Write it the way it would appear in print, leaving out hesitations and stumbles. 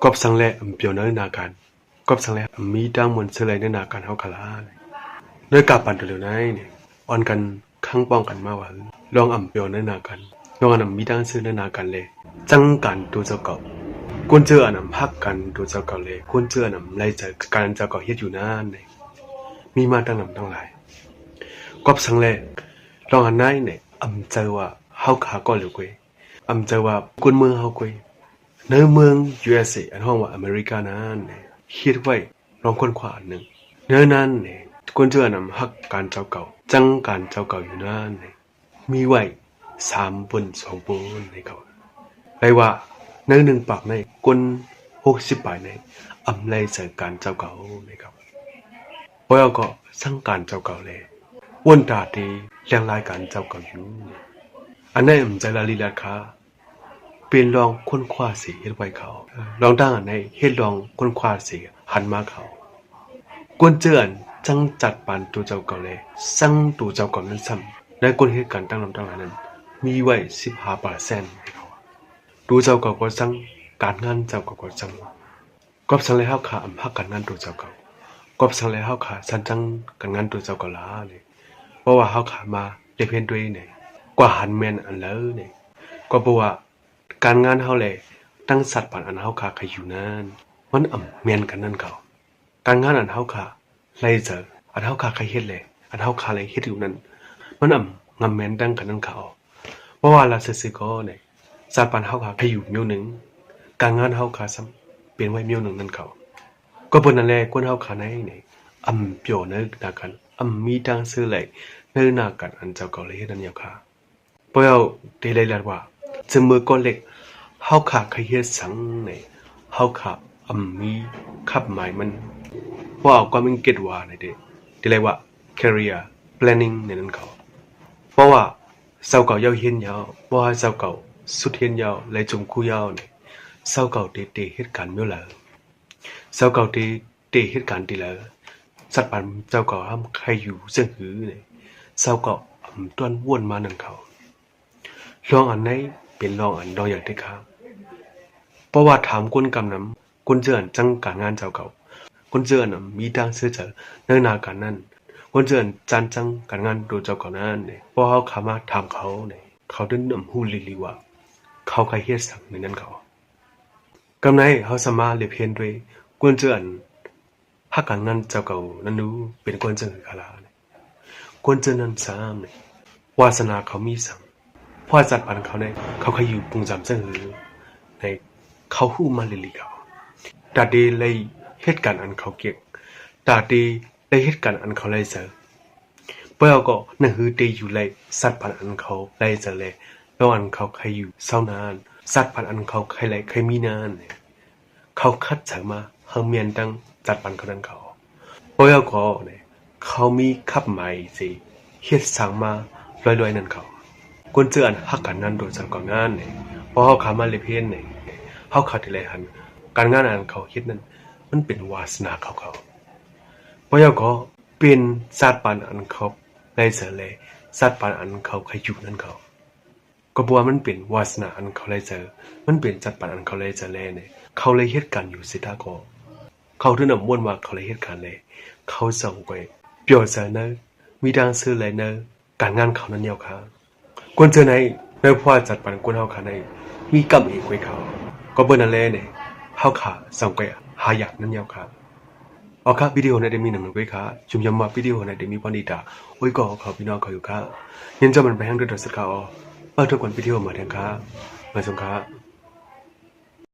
กอบสังเลเปียวเนื้อนาการกอบสังเลมีดังมนเสลยเนื้อนาการเฮาคลาเนื้อกาปันตัวเหล่านั้นเนี่ยอ่อนกันข้างป้องกันมาว่าลองเปียวเนื้อนาการลองมีดังซื้อเนื้อนาการเลยจังกันตัวเจ้าเก่าคนเจอพักกันตัวเจ้าเก่าเลยคนเจอไล่จากการเจ้าเก่าเฮ็ดอยู่นั่นเนี่ยมีมาตั้งตั้งหลายกอบสังเลลองนั้นเนี่ยเจอว่าเฮาขาก็เหลวกวยเจอว่าคนเมืองเฮากวยในเมือง USA อันห้องว่าอเมริกานั้นเนี่ยคิดไว้ลองค้นคว้าอันหนึ่งเนื้อนั้นเนี่ยคนเจฮักการเจ้าเก่าจังการเจ้าเก่าอยู่นั้นเนี่ยมีไว้3 บน 2 บนในเขาได้ว่าใน1 ปากในคน60 ปายในไล่ใส่การเจ้าเก่าในเขาเพราะก็สังการเจ้าเก่าเลยวันตาดีเลี้ยงรายการเจ้าเก่าอยู่อันนั้นใจละลีลาคาเป็นลองค้นคว้าสีเฮ็ดไว้เขาลองตั้งอันในเฮ็ดลองค้นคว้าสีหันมาเขากวนเจือนจังจัดปานตัวเจ้าเก่าเลยสั่งตัวเจ้าเก่านั้นซ้ำในคนเหตุการณ์ตั้งลำตั้งนั้นมีไว้15%ให้เขาตัวเจ้าเก่าก็สั่งการงานเจ้าเก่าก็สั่งกอบสังเลยเฮาขาพักการงานตัวเจ้าเก่ากอบสังเลยเฮาขาสั่นจังการงานตัวเจ้าเก่าลาเลยเพราะว่าเฮาขามาเดเพนด้วยเนี่ยกว่าหันแม่นอันเลยเนี่ยก็เพราะว่าการงานเฮาเลยตั้งสัตว์ปานอันเฮาขาใครอยู่นั่นมันแม่นกันนั่นเขาการงานอันเฮาขาไล่เจออันเฮาขาใครเฮ็ดเลยอันเฮาขาเลยเฮ็ดอยู่นั่นมันงำแม่นดังกันนั่นเขาเพราะว่าละซื่อๆก็เนี่ยสัตว์ปานเฮาขาใครอยู่เมียวหนึ่งการงานเฮาขาซ้ำเป็นไว้เมียวหนึ่งนั่นเขาก็เพิ่นนั่นแหละคนเฮาขาในเนี่ยเปียวเนนากันมีดังซื้อเลยเนื้อนากันอันเจ้าเก่าเลยเฮ็ดนั่นยาวค่ะเพราะเอาได้เลยล่ะว่าจะมือก็เล็กเฮาขาใครเฮ็ดสังเนี่ยเฮาขามีขับหมายมันว่าเอาความมันเก็ตว่าเนี่ยเด้ได้เลยว่า career planning เนี่ยนั่นเขาเพราะว่าเจ้าเก่ายาวเฮียนยาวเพราะว่าเจ้าเก่าสุดเฮียนยาวเลยจมคู่ยาวเนี่ยเจ้าเก่าเตเหตุการณ์เมื่อไหร่เจ้าเก่าเตเหตุการณ์ดีแล้วสัตว์ปันเจ้าเก่าห้ามใครอยู่เสื่อหือเนี่ยเจ้าเก่าต้วนวนมานั่นเขาลองอันไหนเป็นลองอันดออย่างที่ครับเพราะว่าถามคนกำนำคนเจออันจังการงานเจ้าเก่าคนเจออันมีทางซื้อเจอเนื้อนาการนั่นคนเจออันจันจังการงานโดยเจ้าเก่านั่นเนี่ยเพราะเขาขามาถามเขาเนี่ยเขาดึงหูลีว่าเขาใครเฮ็ดสั่งในนั้นเขากำไรเขาสามารถเลียเพียนด้วยคนเจออันภาคการงานเจ้าเก่านั้นรู้เป็นคนเจอคาราเนี่ยคนเจอนั้นซ้ำเนี่ยวาสนาเขามีสั่งพอจัดปันเขาเนี่ยเขาเคยอยู่ปุงจำเสื่อในเขาหู้มาลิลิเขาตาดีเลยเหตุการณ์อันเขาเก็บตาดีเลยเหตุการณ์อันเขาเลยเจอเพื่อก็นั่นคือดีอยู่เลยสัตว์พันอันเขาเลยเจอเลยแล้วอันเขาเคยอยู่เศร้านานสัตว์พันอันเขาเคยเลยเคยมีนานเนี่ยเขาคัดเจอมาเฮาเมียนตั้งจัดปันเขานั้นเขาเพื่อก็เนี่ยเขามีขับใหม่สิเฮ็ดสั่งมาลอยๆนั่นเขาคนเจออันฮักกันนั้นโดยสังก่อนงานเนี่ยพอเขาขามาเลยเพี้ยนเนี่ยเขาขาดที่ไรหันการงานอันเขาคิดนั้นมันเป็นวาสนาเขาเพราะก็เป็นสัตว์ปานอันเขาได้เสเลยสัตว์ปานอันเขาใครอยู่นั่นเขาก็บอกว่ามันเป็นวาสนาอันเขาเลยเจอมันเป็นสัตว์ปานอันเขาเลยเจอเลยเนี่ยเขาเลยเหตุการณ์อยู่สิท่าก็เขาถึงนำม้วนว่าเขาเลยเหตุการณ์เลยเขาส่งไปเปียวเจอเนอะมีดังซื้อเลยเนอะการงานเขานั้นเดียวค่ะคนเจอไหนในพ่อจัดปันคนเฮาขาในมีกำเอกไว้เขาก็เบิ่นนั่นแหละเนี่ยเฮาขาส่งไปหาอยากนั้นเดียวค่ะเอาค่ะวิดีโอในเดมีหนังไว้ค่ะจุ่มยำมาวิดีโอในเดมีปานิตาโอ้ยก็ขอพี่น้องเขาอยู่ค่ะยันจะมันไปห้างด้วยสักค่ะอ๋อเปิดทุกวันวิดีโอมาแทนค่ะมาส่งค่ะ